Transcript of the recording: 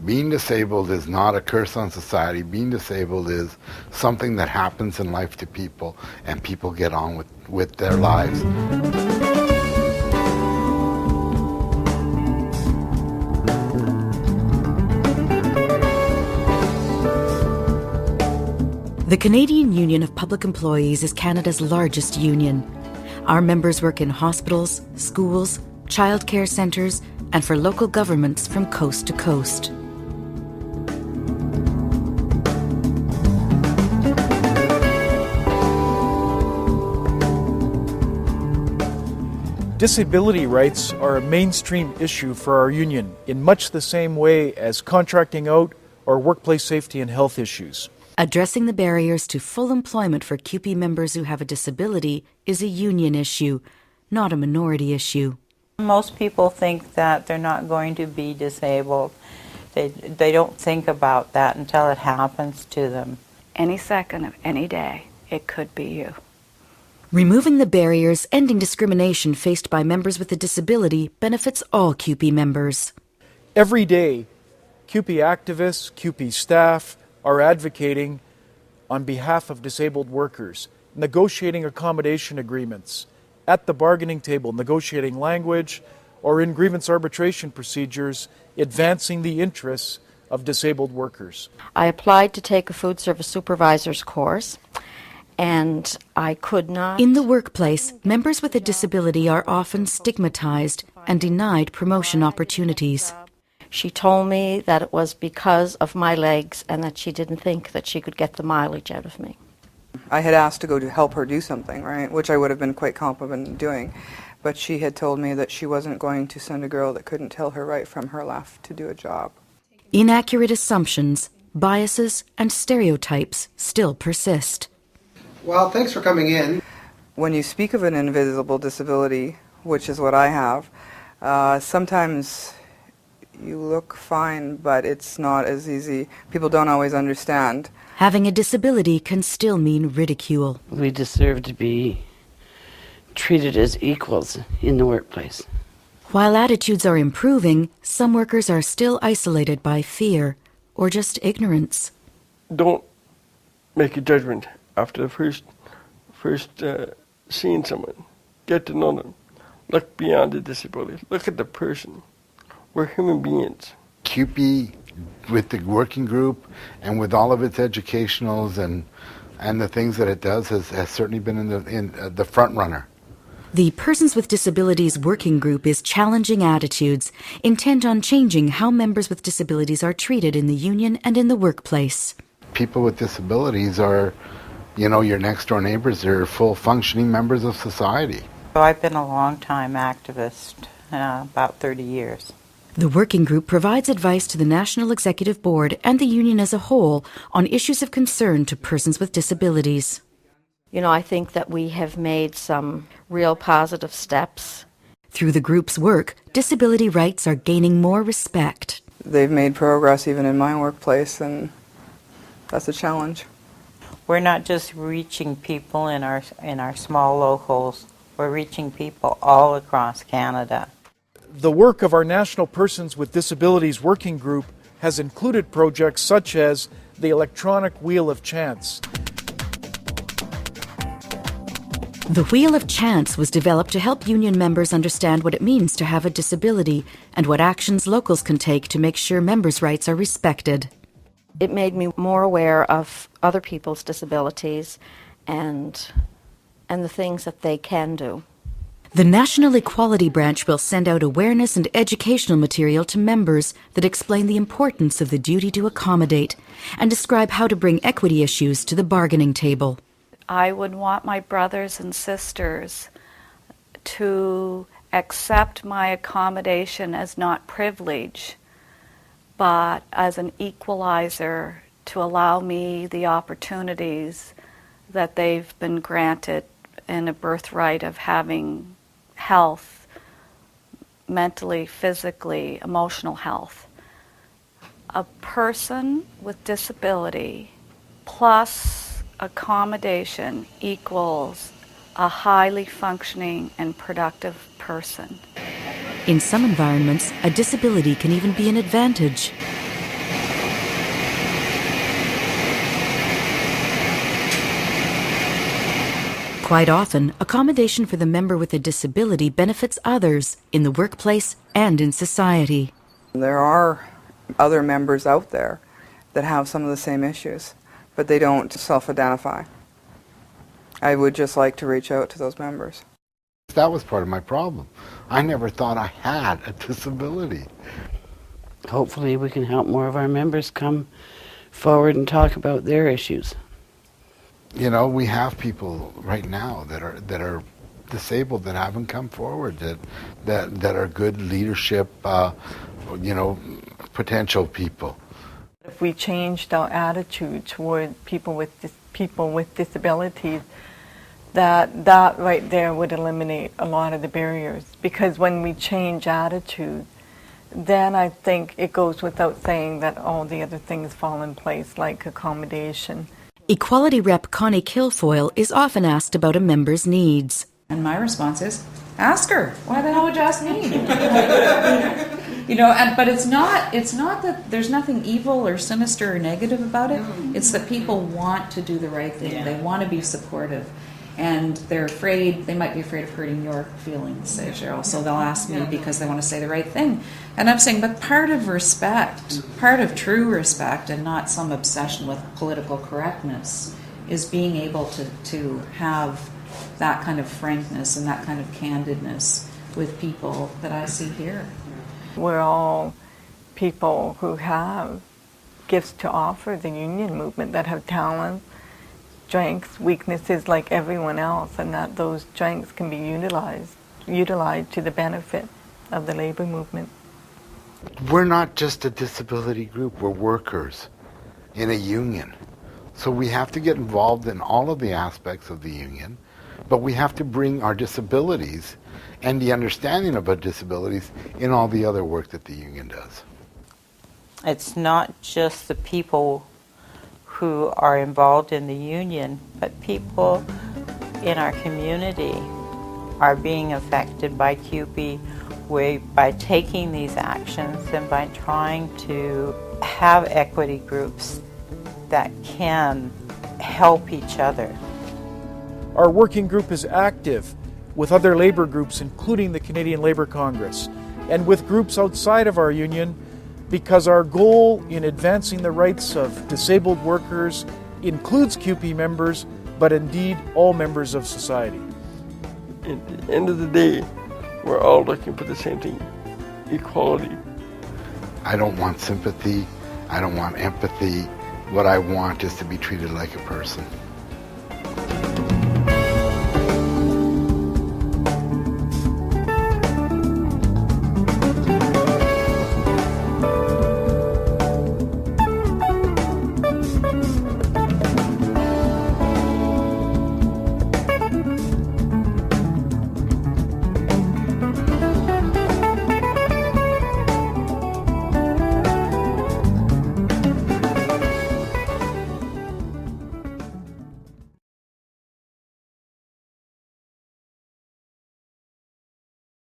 Being disabled is not a curse on society. Being disabled is something that happens in life to people, and people get on with their lives. The Canadian Union of Public Employees is Canada's largest union. Our members work in hospitals, schools, childcare centres, and for local governments from coast to coast. Disability rights are a mainstream issue for our union in much the same way as contracting out or workplace safety and health issues. Addressing the barriers to full employment for CUPE members who have a disability is a union issue, not a minority issue. Most people think that they're not going to be disabled. They don't think about that until it happens to them. Any second of any day, it could be you. Removing the barriers, ending discrimination faced by members with a disability benefits all CUPE members. Every day, CUPE activists, CUPE staff are advocating on behalf of disabled workers, negotiating accommodation agreements, at the bargaining table, negotiating language, or in grievance arbitration procedures, advancing the interests of disabled workers. I applied to take a food service supervisor's course, and I could not. In the workplace, members with a disability are often stigmatized and denied promotion opportunities. She told me that it was because of my legs and that she didn't think that she could get the mileage out of me. I had asked to go to help her do something, right, which I would have been quite competent in doing, but she had told me that she wasn't going to send a girl that couldn't tell her right from her left to do a job. Inaccurate assumptions, biases, and stereotypes still persist. Well, thanks for coming in. When you speak of an invisible disability, which is what I have, sometimes you look fine, but it's not as easy. People don't always understand. Having a disability can still mean ridicule. We deserve to be treated as equals in the workplace. While attitudes are improving, some workers are still isolated by fear or just ignorance. Don't make a judgment after the first seeing someone. Get to know them. Look beyond the disability. Look at the person. We're human beings. CUPE, with the working group and with all of its educationals and the things that it does, has certainly been in the front runner. The Persons with Disabilities Working Group is challenging attitudes, intent on changing how members with disabilities are treated in the union and in the workplace. People with disabilities are, your next door neighbors. They're full functioning members of society. So I've been a long-time activist, about 30 years. The working group provides advice to the National Executive Board and the union as a whole on issues of concern to persons with disabilities. You know, I think that we have made some real positive steps. Through the group's work, disability rights are gaining more respect. They've made progress even in my workplace, and that's a challenge. We're not just reaching people in our small locals, we're reaching people all across Canada. The work of our National Persons with Disabilities Working Group has included projects such as the Electronic Wheel of Chance. The Wheel of Chance was developed to help union members understand what it means to have a disability and what actions locals can take to make sure members' rights are respected. It made me more aware of other people's disabilities and the things that they can do. The National Equality Branch will send out awareness and educational material to members that explain the importance of the duty to accommodate and describe how to bring equity issues to the bargaining table. I would want my brothers and sisters to accept my accommodation as not privilege, but as an equalizer to allow me the opportunities that they've been granted in a birthright of having health, mentally, physically, emotional health. A person with disability plus accommodation equals a highly functioning and productive person. In some environments, a disability can even be an advantage. Quite often, accommodation for the member with a disability benefits others in the workplace and in society. There are other members out there that have some of the same issues, but they don't self-identify. I would just like to reach out to those members. That was part of my problem. I never thought I had a disability. Hopefully we can help more of our members come forward and talk about their issues. You know, we have people right now that are disabled that haven't come forward, that are good leadership, you know, potential people. If we changed our attitude toward people with disabilities, that right there would eliminate a lot of the barriers. Because when we change attitude, then I think it goes without saying that all the other things fall in place, like accommodation. Equality Rep Connie Kilfoyle is often asked about a member's needs. And my response is, ask her. Why the hell would you ask me? You know, but it's not that there's nothing evil or sinister or negative about it. It's that people want to do the right thing. Yeah. They want to be supportive. And they're afraid, they might be afraid of hurting your feelings, say Cheryl. So they'll ask me because they want to say the right thing. And I'm saying, but part of respect, part of true respect, and not some obsession with political correctness, is being able to have that kind of frankness and that kind of candidness with people that I see here. We're all people who have gifts to offer the union movement, that have talent, strengths, weaknesses like everyone else, and that those strengths can be utilized to the benefit of the labor movement. We're not just a disability group, we're workers in a union. So we have to get involved in all of the aspects of the union, but we have to bring our disabilities and the understanding of our disabilities in all the other work that the union does. It's not just the people who are involved in the union, but people in our community are being affected by CUPE by taking these actions and by trying to have equity groups that can help each other. Our working group is active with other labor groups, including the Canadian Labour Congress, and with groups outside of our union, because our goal in advancing the rights of disabled workers includes CUPE members, but indeed all members of society. At the end of the day, we're all looking for the same thing, equality. I don't want sympathy, I don't want empathy. What I want is to be treated like a person.